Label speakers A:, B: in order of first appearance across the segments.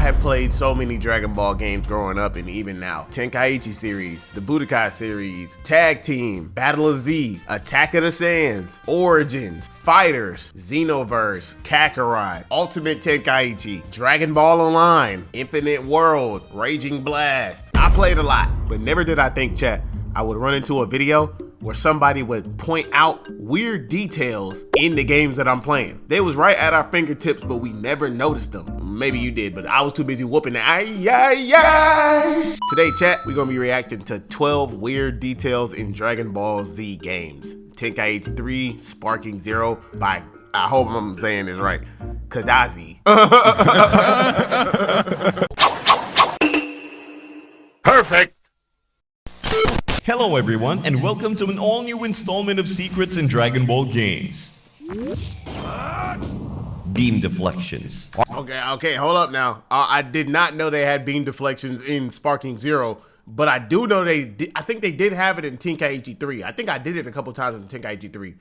A: have played so many Dragon Ball games growing up and even now. Tenkaichi series, the Budokai series, Tag Team, Battle of Z, Attack of the Saiyans, Origins, Fighters, Xenoverse, Kakarot, Ultimate Tenkaichi, Dragon Ball Online, Infinite World, Raging Blast. I played a lot, but never did I think, chat, I would run into a video where somebody would point out weird details in the games that I'm playing. They was right at our fingertips, but we never noticed them. Maybe you did, but I was too busy whooping the Today, chat, we're gonna be reacting to 12 weird details in Dragon Ball Z games. Tenkaichi 3, Sparking Zero by, I hope I'm saying this right, Kadazi. Perfect.
B: Hello everyone, and welcome to an all-new installment of Secrets in Dragon Ball games. Beam deflections.
A: Okay, hold up now. I did not know they had beam deflections in Sparking Zero, but I do know I think they did have it in Tenkaichi 3. I think I did it a couple times in Tenkaichi 3.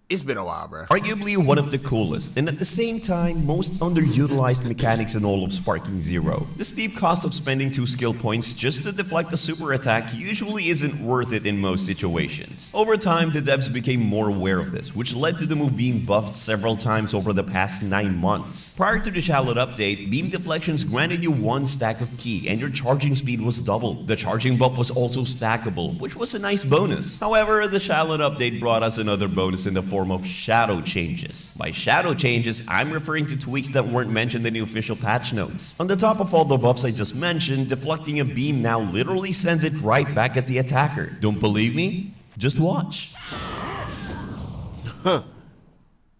A: It's been a while, bro.
B: Arguably one of the coolest, and at the same time, most underutilized mechanics in all of Sparking Zero. The steep cost of spending 2 skill points just to deflect a super attack usually isn't worth it in most situations. Over time, the devs became more aware of this, which led to the move being buffed several times over the past 9 months. Prior to the Shallot update, beam deflections granted you 1 stack of ki, and your charging speed was doubled. The charging buff was also stackable, which was a nice bonus. However, the Shallot update brought us another bonus in the form of shadow changes. By shadow changes, I'm referring to tweaks that weren't mentioned in the official patch notes. On the top of all the buffs I just mentioned, deflecting a beam now literally sends it right back at the attacker. Don't believe me? Just watch.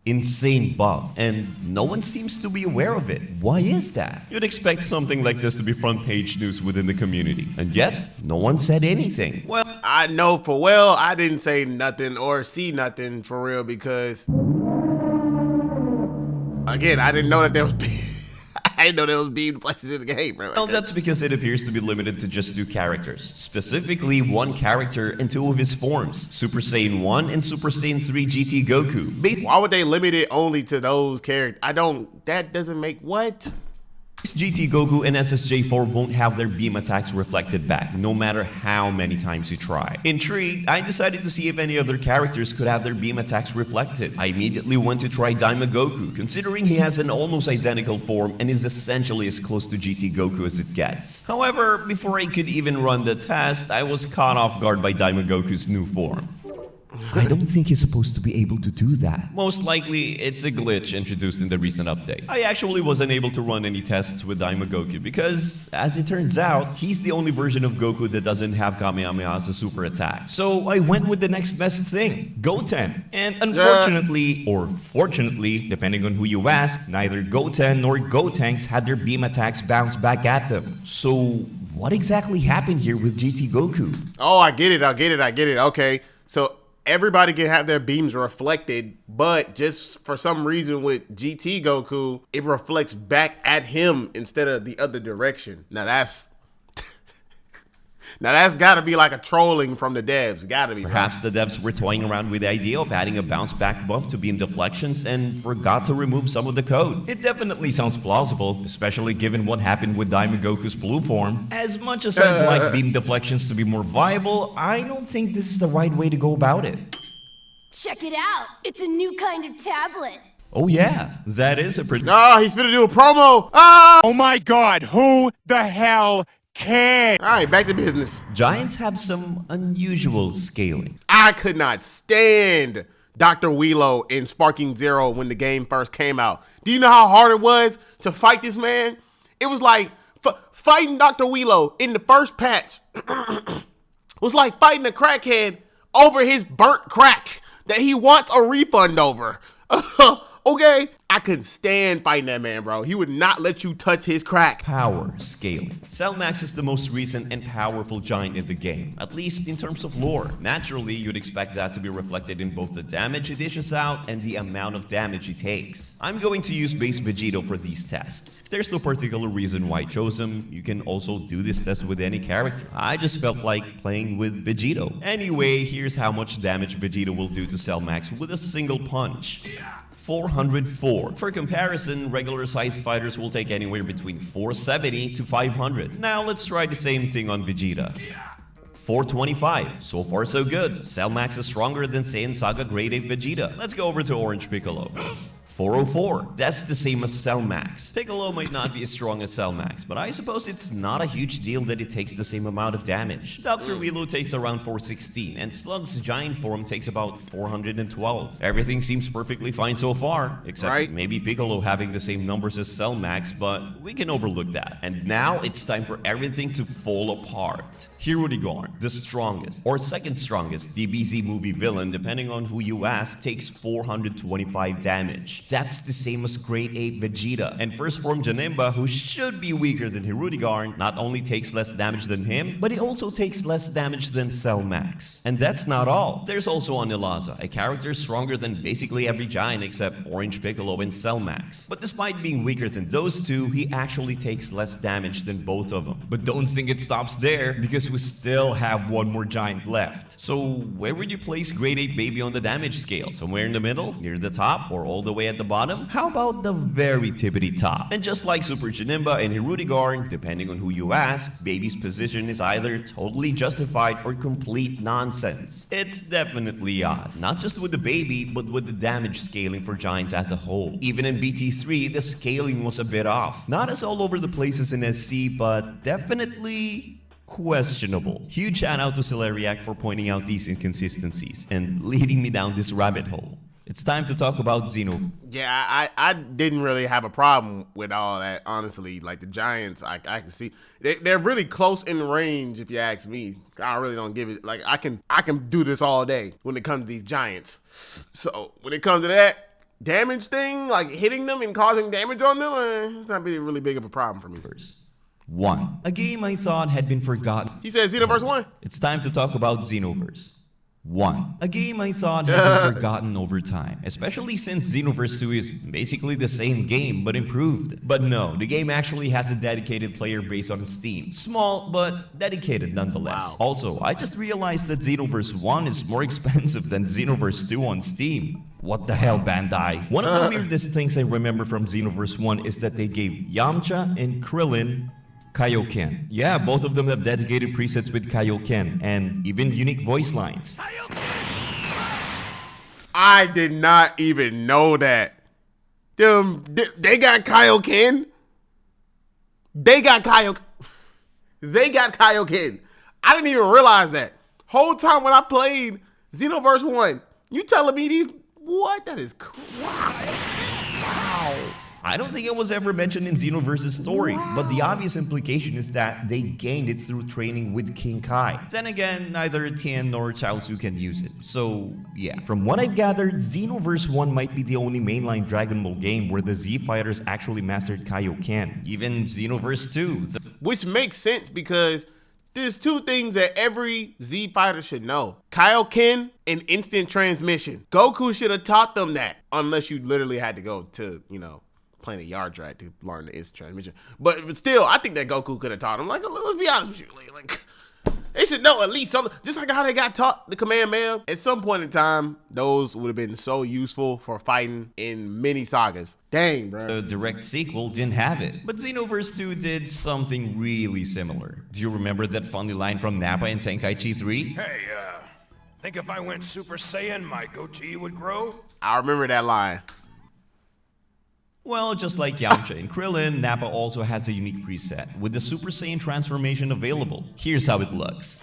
B: Insane buff, and no one seems to be aware of it. Why is that? You'd expect something like this to be front page news within the community, and yet no one said anything.
A: Well, I know for well I didn't say nothing or see nothing for real because again, I didn't know that there was I didn't know there was beam deflections in the game, bro.
B: Well, that's because it appears to be limited to just 2 characters. Specifically, 1 character and 2 of his forms, Super Saiyan 1 and Super Saiyan 3 GT Goku.
A: Why would they limit it only to those characters? That doesn't make what?
B: GT Goku and SSJ4 won't have their beam attacks reflected back, no matter how many times you try. Intrigued, I decided to see if any other characters could have their beam attacks reflected. I immediately went to try Daima Goku, considering he has an almost identical form and is essentially as close to GT Goku as it gets. However, before I could even run the test, I was caught off guard by Daima Goku's new form. I don't think he's supposed to be able to do that. Most likely, it's a glitch introduced in the recent update. I actually wasn't able to run any tests with Daima Goku because, as it turns out, he's the only version of Goku that doesn't have Kamehameha as a super attack. So I went with the next best thing, Goten. And unfortunately, or fortunately, depending on who you ask, neither Goten nor Gotenks had their beam attacks bounce back at them. So what exactly happened here with GT Goku?
A: Oh, I get it. Okay, so everybody can have their beams reflected, but just for some reason with GT Goku, it reflects back at him instead of the other direction. Now that's gotta be like a trolling from the devs. Gotta be.
B: Perhaps the devs were toying around with the idea of adding a bounce back buff to beam deflections and forgot to remove some of the code. It definitely sounds plausible, especially given what happened with Daima Goku's blue form. As much as I'd like beam deflections to be more viable, I don't think this is the right way to go about it.
C: Check it out. It's a new kind of tablet.
B: Oh yeah, that is a pretty...
A: He's finna do a promo.
D: Oh my god, who the hell cares?
A: All right, back to business.
B: Giants have some unusual scaling.
A: I could not stand Dr. Wheelo in Sparking Zero when the game first came out. Do you know how hard it was to fight this man? It was like fighting Dr. Wheelo in the first patch was like fighting a crackhead over his burnt crack that he wants a refund over. Okay? I couldn't stand fighting that man, bro. He would not let you touch his crack.
B: Power scaling. Cellmax is the most recent and powerful giant in the game, at least in terms of lore. Naturally, you'd expect that to be reflected in both the damage he dishes out and the amount of damage he takes. I'm going to use base Vegito for these tests. There's no particular reason why I chose him. You can also do this test with any character. I just felt like playing with Vegito. Anyway, here's how much damage Vegito will do to Cellmax with a single punch. 404. For comparison, regular sized fighters will take anywhere between 470 to 500. Now let's try the same thing on Vegeta. 425. So far so good. Cell Max is stronger than Saiyan Saga Grade 8 Vegeta. Let's go over to Orange Piccolo. 404. That's the same as Cell Max. Piccolo might not be as strong as Cell Max, but I suppose it's not a huge deal that it takes the same amount of damage. Dr. Wheelo takes around 416, and Slug's giant form takes about 412. Everything seems perfectly fine so far, except maybe Piccolo having the same numbers as Cell Max, but we can overlook that. And now it's time for everything to fall apart. Hirudegarn, the strongest, or second strongest DBZ movie villain, depending on who you ask, takes 425 damage. That's the same as Grade 8 Vegeta. And first form Janemba, who should be weaker than Hirudegarn, not only takes less damage than him, but he also takes less damage than Cell Max. And that's not all. There's also Anilaza, a character stronger than basically every giant except Orange Piccolo and Cell Max. But despite being weaker than those two, he actually takes less damage than both of them. But don't think it stops there, because we still have one more giant left. So where would you place Grade 8 Baby on the damage scale? Somewhere in the middle, near the top, or all the way at the bottom? How about the very tippity top? And just like Super Janemba and Hirudegarn, depending on who you ask, Baby's position is either totally justified or complete nonsense. It's definitely odd, not just with the Baby, but with the damage scaling for giants as a whole. Even in BT3, the scaling was a bit off. Not as all over the place as in SC, but definitely questionable. Huge shout out to Celeriac for pointing out these inconsistencies and leading me down this rabbit hole. It's time to talk about Xeno.
A: Yeah, I didn't really have a problem with all that, honestly. Like the Giants, I can see they're really close in range. If you ask me, I really don't give it. Like I can do this all day when it comes to these Giants. So when it comes to that damage thing, like hitting them and causing damage on them, it's not really big of a problem for me.
B: 1. A game I thought had been forgotten.
A: He said Xenoverse 1.
B: It's time to talk about Xenoverse 1. A game I thought had been forgotten over time, especially since Xenoverse 2 is basically the same game but improved. But no, the game actually has a dedicated player base on Steam. Small, but dedicated nonetheless.
A: Wow.
B: Also, I just realized that Xenoverse 1 is more expensive than Xenoverse 2 on Steam. What the hell, Bandai? One of the weirdest things I remember from Xenoverse 1 is that they gave Yamcha and Krillin Kaioken. Yeah, both of them have dedicated presets with Kaioken and even unique voice lines.
A: I did not even know that. They got Kaioken. They got Kaioken. I didn't even realize that. Whole time when I played Xenoverse 1, you telling me these, what? That is cool. Wow.
B: I don't think it was ever mentioned in Xenoverse's story, but the obvious implication is that they gained it through training with King Kai. Then again, neither Tien nor Chaozu can use it. So, yeah. From what I've gathered, Xenoverse 1 might be the only mainline Dragon Ball game where the Z fighters actually mastered Kaioken. Even Xenoverse 2.
A: Which makes sense because there's two things that every Z fighter should know. Kaioken and instant transmission. Goku should have taught them that, unless you literally had to go to, Planet Yardrat to learn the instant transmission. But still, I think that Goku could have taught him. Like, let's be honest with you. Like, they should know at least something. Just like how they got taught the Kamehameha. At some point in time, those would have been so useful for fighting in many sagas. Dang, bro.
B: The direct sequel didn't have it. But Xenoverse 2 did something really similar. Do you remember that funny line from Nappa in Tenkaichi 3?
E: Hey, think if I went Super Saiyan, my goatee would grow?
A: I remember that line.
B: Well, just like Yamcha and Krillin, Nappa also has a unique preset, with the Super Saiyan transformation available. Here's how it looks.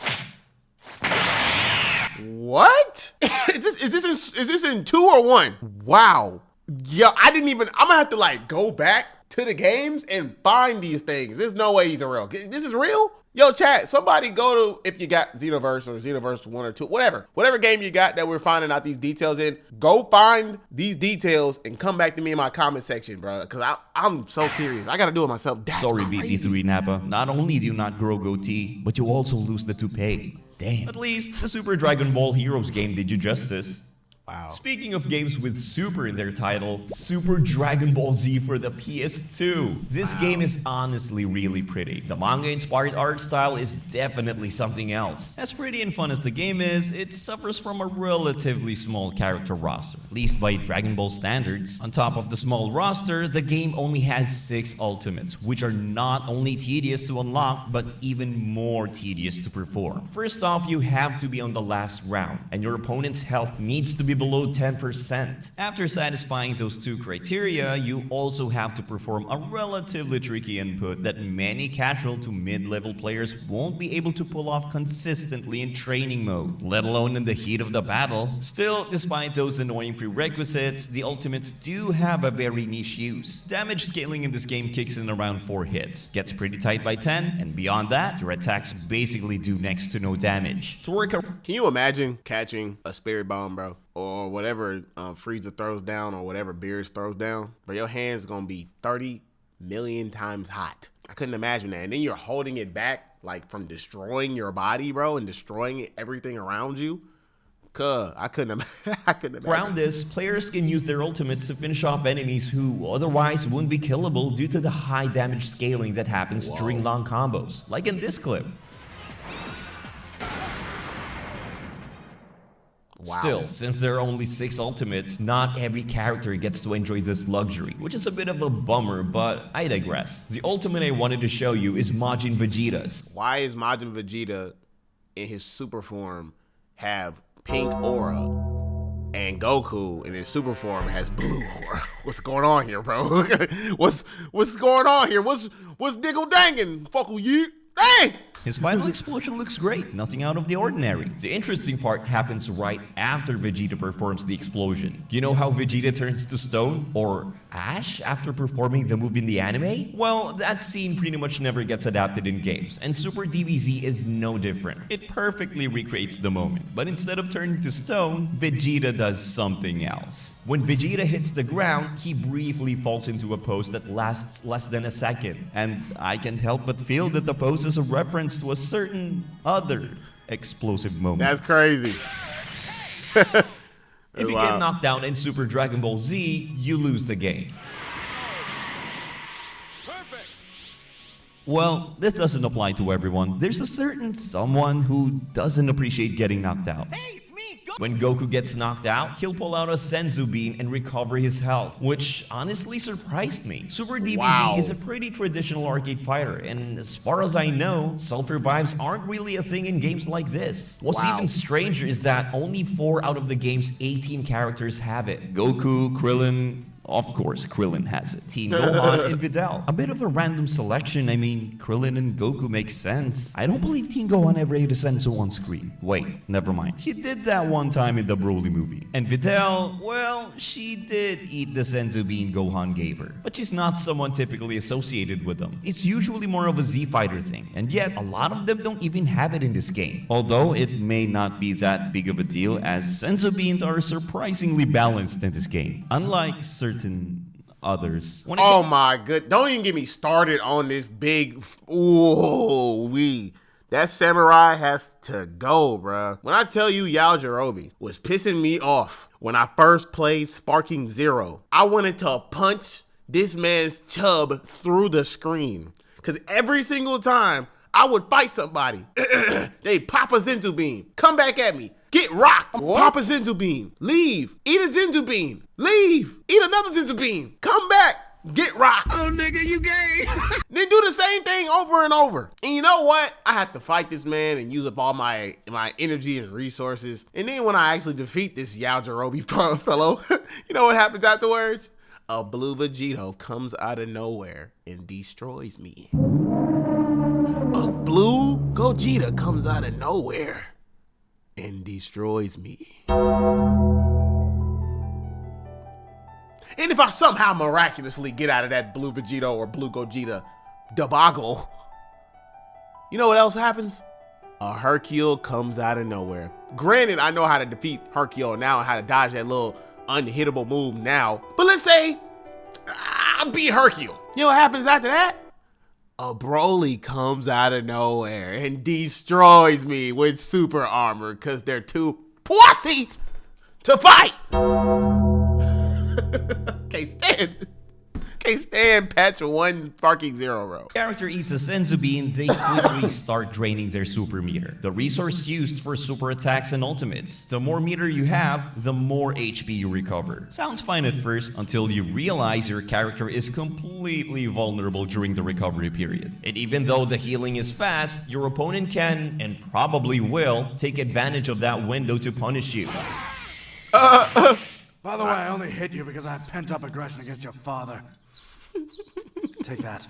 A: What? Is this in 2 or 1? Wow. Yeah, I'm gonna have to go back to the games and find these things. There's no way he's a real. This is real? Yo, chat, somebody go to, if you got Xenoverse or Xenoverse 1 or 2, whatever game you got that we're finding out these details in, go find these details and come back to me in my comment section, bro, because I'm so curious. I got to do it myself. That's
B: Sorry,
A: crazy.
B: BT3 Nappa. Not only do you not grow goatee, but you also lose the toupee. Damn. At least the Super Dragon Ball Heroes game did you justice.
A: Wow.
B: Speaking of games with Super in their title, Super Dragon Ball Z for the PS2. This game is honestly really pretty. The manga-inspired art style is definitely something else. As pretty and fun as the game is, it suffers from a relatively small character roster, at least by Dragon Ball standards. On top of the small roster, the game only has 6 ultimates, which are not only tedious to unlock, but even more tedious to perform. First off, you have to be on the last round, and your opponent's health needs to be below 10%. After satisfying those 2 criteria, you also have to perform a relatively tricky input that many casual to mid-level players won't be able to pull off consistently in training mode, let alone in the heat of the battle. Still, despite those annoying prerequisites, the ultimates do have a very niche use. Damage scaling in this game kicks in around 4 hits, gets pretty tight by 10, and beyond that, your attacks basically do next to no damage. To work
A: Can you imagine catching a spirit bomb, bro? Or whatever Frieza throws down, or whatever Beerus throws down, but your hand's gonna be 30 million times hot. I couldn't imagine that. And then you're holding it back, like, from destroying your body, bro, and destroying everything around you. I couldn't imagine.
B: Around this, players can use their ultimates to finish off enemies who otherwise wouldn't be killable due to the high damage scaling that happens during long combos, like in this clip.
A: Wow.
B: Still, since there are only 6 ultimates, not every character gets to enjoy this luxury, which is a bit of a bummer, but I digress. The ultimate I wanted to show you is Majin Vegeta's.
A: Why is Majin Vegeta in his super form have pink aura, and Goku in his super form has blue aura? What's going on here, bro? What's going on here? What's diggle dangin'? Fuckle yeet? Dang!
B: His final explosion looks great, nothing out of the ordinary. The interesting part happens right after Vegeta performs the explosion. You know how Vegeta turns to stone or ash after performing the move in the anime? Well, that scene pretty much never gets adapted in games, and Super DBZ is no different. It perfectly recreates the moment, but instead of turning to stone, Vegeta does something else. When Vegeta hits the ground, he briefly falls into a pose that lasts less than a second, and I can't help but feel that the pose is a reference to a certain other explosive moment.
A: That's crazy.
B: If you get knocked down in Super Dragon Ball Z, you lose the game.
E: Perfect.
B: Well, this doesn't apply to everyone. There's a certain someone who doesn't appreciate getting knocked out. When Goku gets knocked out, he'll pull out a Senzu Bean and recover his health, which honestly surprised me. Super DBZ is a pretty traditional arcade fighter, and as far as I know, self-revives aren't really a thing in games like this. What's even stranger is that only 4 out of the game's 18 characters have it. Goku, Krillin... Of course, Krillin has it. Team Gohan and Videl. A bit of a random selection. I mean, Krillin and Goku make sense. I don't believe Team Gohan ever ate a Senzu on screen. Wait, never mind. He did that one time in the Broly movie. And Videl, well, she did eat the Senzu bean Gohan gave her. But she's not someone typically associated with them. It's usually more of a Z-Fighter thing. And yet, a lot of them don't even have it in this game. Although it may not be that big of a deal, as Senzu beans are surprisingly balanced in this game. Unlike certain others.
A: Oh my good! Don't even get me started on this big. That samurai has to go, bruh. When I tell you Yajirobe was pissing me off when I first played Sparking Zero, I wanted to punch this man's chub through the screen. Cause every single time I would fight somebody, they pop a Zenzu bean, come back at me. Get rocked. Pop a Zenzu bean. Leave. Eat a Zenzu bean. Leave. Eat another Zenzu bean. Come back. Get rocked. Oh, nigga, you gay. Then do the same thing over and over. And you know what? I have to fight this man and use up all my energy and resources. And then when I actually defeat this Yajirobe fellow, you know what happens afterwards? A blue Vegito comes out of nowhere and destroys me. A blue Gogeta comes out of nowhere and destroys me. And if I somehow miraculously get out of that blue Vegito or blue Gogeta debacle, you know what else happens? A Hercule comes out of nowhere. Granted, I know how to defeat Hercule now and how to dodge that little unhittable move now. But let's say I beat Hercule. You know what happens after that? A Broly comes out of nowhere and destroys me with super armor because they're too pussy to fight. Can't stand patch 1 Sparking 0, bro.
B: Character eats a Senzu bean, they quickly start draining their super meter, the resource used for super attacks and ultimates. The more meter you have, the more HP you recover. Sounds fine at first, until you realize your character is completely vulnerable during the recovery period. And even though the healing is fast, your opponent can, and probably will, take advantage of that window to punish you.
F: By the way, I only hit you because I have pent-up aggression against your father. Take that.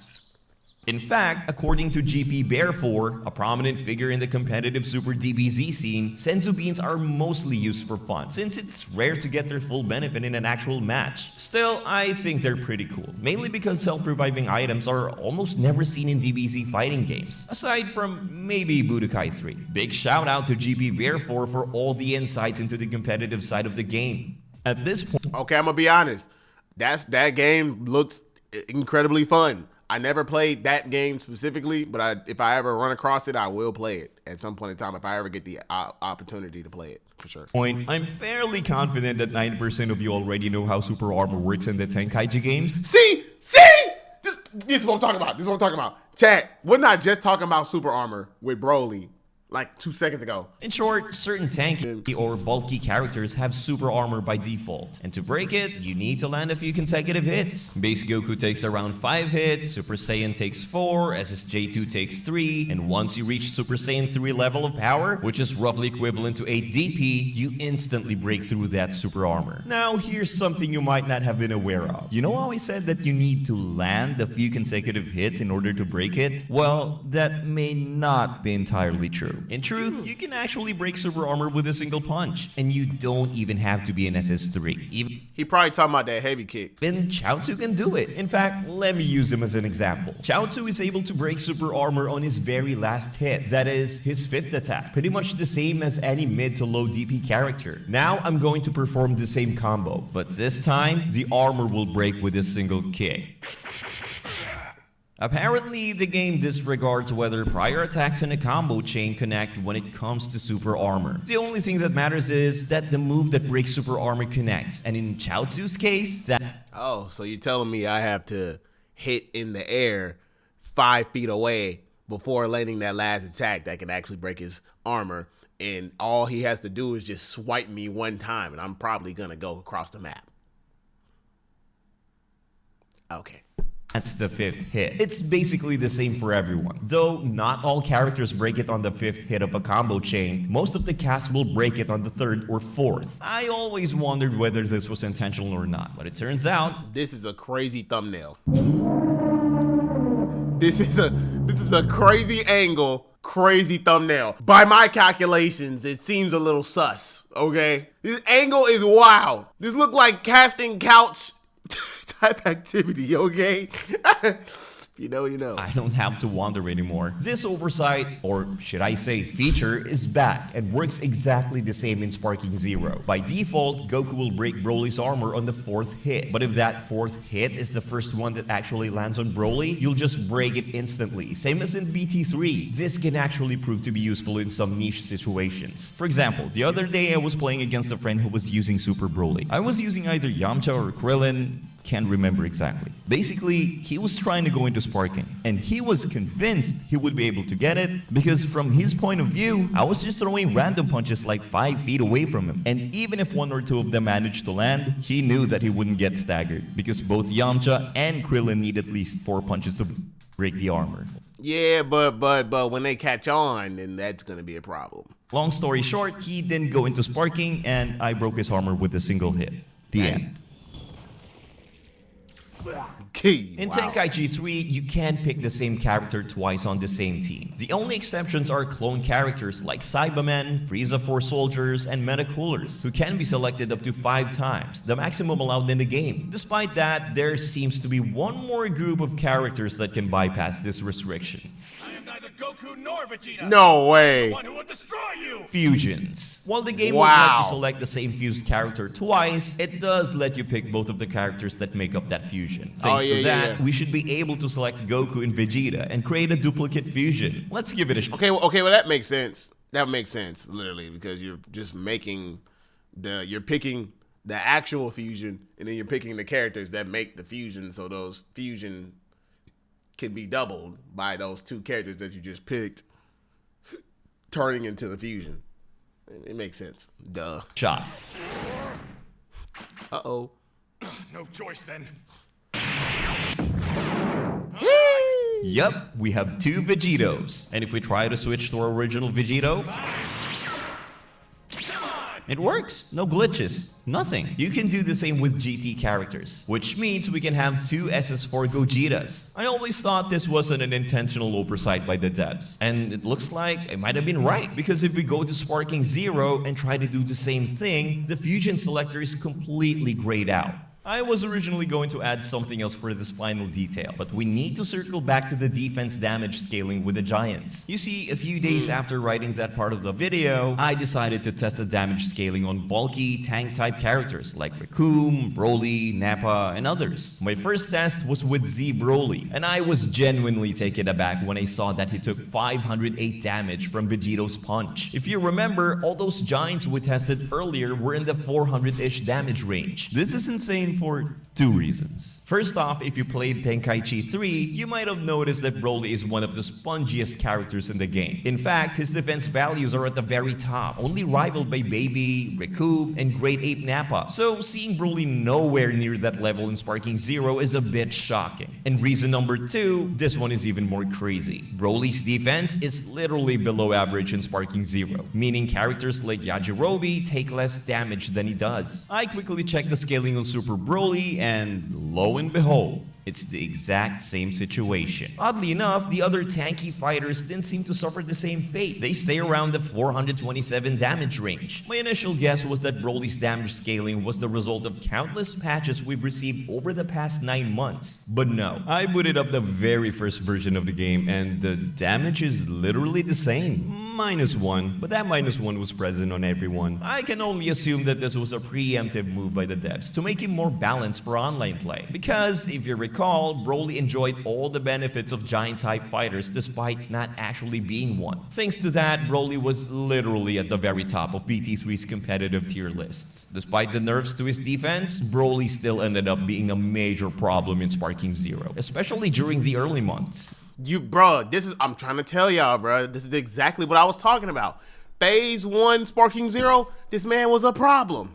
B: In fact, according to GP Bear 4, a prominent figure in the competitive Super DBZ scene, Senzu beans are mostly used for fun, since it's rare to get their full benefit in an actual match. Still, I think they're pretty cool, mainly because self-reviving items are almost never seen in DBZ fighting games, aside from maybe Budokai 3. Big shout out to GP Bear 4 for all the insights into the competitive side of the game. At this point...
A: Okay, I'm gonna be honest. That game looks incredibly fun. I never played that game specifically, but if I ever run across it, I will play it at some point in time if I ever get the opportunity to play it, for sure.
B: I'm fairly confident that 90% of you already know how super armor works in the Tenkaichi games.
A: See? This is what I'm talking about. Chat, we're not just talking about super armor with Broly like 2 seconds ago.
B: In short, certain tanky or bulky characters have super armor by default, and to break it, you need to land a few consecutive hits. Base Goku takes around 5 hits, Super Saiyan takes 4, SSJ2 takes 3, and once you reach Super Saiyan 3 level of power, which is roughly equivalent to 8 DP, you instantly break through that super armor. Now, here's something you might not have been aware of. You know how I said that you need to land a few consecutive hits in order to break it? Well, that may not be entirely true. In truth, you can actually break super armor with a single punch, and you don't even have to be an SS3.
A: He probably talking about that heavy kick.
B: Even Chaozu can do it. In fact, let me use him as an example. Chaozu is able to break super armor on his very last hit, that is, his 5th attack, pretty much the same as any mid to low DP character. Now I'm going to perform the same combo, but this time, the armor will break with a single kick. Apparently, the game disregards whether prior attacks in a combo chain connect when it comes to super armor. The only thing that matters is that the move that breaks super armor connects, and in Chaozu's case, that...
A: Oh, so you're telling me I have to hit in the air 5 feet away before landing that last attack that can actually break his armor, and all he has to do is just swipe me one time, and I'm probably gonna go across the map. Okay.
B: That's the 5th hit. It's basically the same for everyone. Though not all characters break it on the 5th hit of a combo chain, most of the cast will break it on the 3rd or 4th. I always wondered whether this was intentional or not, but it turns out...
A: This is a crazy thumbnail. This is a crazy angle, crazy thumbnail. By my calculations, it seems a little sus, okay? This angle is wild. This look like casting couch type activity, okay? You know, you know.
B: I don't have to wonder anymore. This oversight, or should I say feature, is back and works exactly the same in Sparking 0. By default, Goku will break Broly's armor on the 4th hit. But if that 4th hit is the first one that actually lands on Broly, you'll just break it instantly. Same as in BT3. This can actually prove to be useful in some niche situations. For example, the other day I was playing against a friend who was using Super Broly. I was using either Yamcha or Krillin, can't remember exactly. Basically, he was trying to go into Sparking, and he was convinced he would be able to get it, because from his point of view, I was just throwing random punches like 5 feet away from him. And even if 1 or 2 of them managed to land, he knew that he wouldn't get staggered, because both Yamcha and Krillin need at least 4 punches to break the armor.
A: Yeah, but when they catch on, then that's gonna be a problem.
B: Long story short, he didn't go into Sparking, and I broke his armor with a single hit. The end. In Tenkaichi 3, you can't pick the same character twice on the same team. The only exceptions are clone characters like Cybermen, Frieza Force Soldiers, and Metacoolers, who can be selected up to 5 times, the maximum allowed in the game. Despite that, there seems to be one more group of characters that can bypass this restriction.
E: I am neither Goku nor Vegeta.
A: No way.
E: The one who will destroy you.
B: Fusions. While the game won't let you select the same fused character twice, it does let you pick both of the characters that make up that fusion. Thanks to that, we should be able to select Goku and Vegeta and create a duplicate fusion. Let's give it a shot.
A: Okay, well that makes sense. That makes sense, literally, because you're just making You're picking the actual fusion, and then you're picking the characters that make the fusion, so those fusion can be doubled by those two characters that you just picked, turning into the fusion. It makes sense. Duh.
B: Shot.
A: Uh-oh.
E: No choice then.
B: Yup, we have 2 Vegetos. And if we try to switch to our original Vegeto, it works. No glitches. Nothing. You can do the same with GT characters, which means we can have 2 SS4 Gogetas. I always thought this wasn't an intentional oversight by the devs, and it looks like I might have been right, because if we go to Sparking 0 and try to do the same thing, the fusion selector is completely grayed out. I was originally going to add something else for this final detail, but we need to circle back to the defense damage scaling with the Giants. You see, a few days after writing that part of the video, I decided to test the damage scaling on bulky tank-type characters like Raccoon, Broly, Nappa, and others. My first test was with Z Broly, and I was genuinely taken aback when I saw that he took 508 damage from Vegeto's punch. If you remember, all those Giants we tested earlier were in the 400-ish damage range. This is insane for 2 reasons. First off, if you played Tenkaichi 3, you might have noticed that Broly is one of the spongiest characters in the game. In fact, his defense values are at the very top, only rivaled by Baby, Riku, and Great Ape Nappa. So seeing Broly nowhere near that level in Sparking 0 is a bit shocking. And reason number 2, this one is even more crazy. Broly's defense is literally below average in Sparking 0, meaning characters like Yajirobe take less damage than he does. I quickly checked the scaling on Super Broly, and lo and behold, it's the exact same situation. Oddly enough, the other tanky fighters didn't seem to suffer the same fate. They stay around the 427 damage range. My initial guess was that Broly's damage scaling was the result of countless patches we've received over the past 9 months. But no, I booted up the very first version of the game, and the damage is literally the same. -1, but that -1 was present on everyone. I can only assume that this was a preemptive move by the devs to make it more balanced for online play. Because if you recall, Broly enjoyed all the benefits of giant-type fighters despite not actually being one. Thanks to that, Broly was literally at the very top of BT3's competitive tier lists. Despite the nerfs to his defense, Broly still ended up being a major problem in Sparking 0, especially during the early months.
A: I'm trying to tell y'all, bro, this is exactly what I was talking about. Phase 1 Sparking 0, this man was a problem.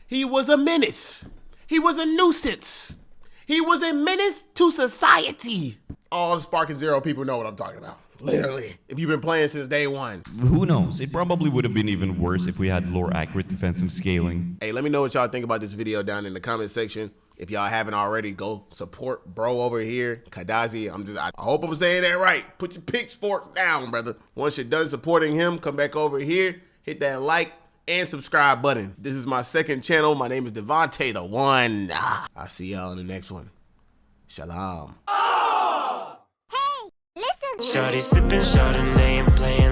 A: He was a menace. He was a nuisance. He was a menace to society. All the Sparking 0 people know what I'm talking about. Literally. If you've been playing since day 1.
B: Who knows? It probably would have been even worse if we had more accurate defensive scaling.
A: Hey, let me know what y'all think about this video down in the comment section. If y'all haven't already, go support bro over here, Kadazi. I hope I'm saying that right. Put your pitchforks down, brother. Once you're done supporting him, come back over here, hit that like and subscribe button. This is my second channel. My name is Devonte The One. I'll see y'all in the next one. Shalom.
G: Shawty sippin' Chardonnay and playing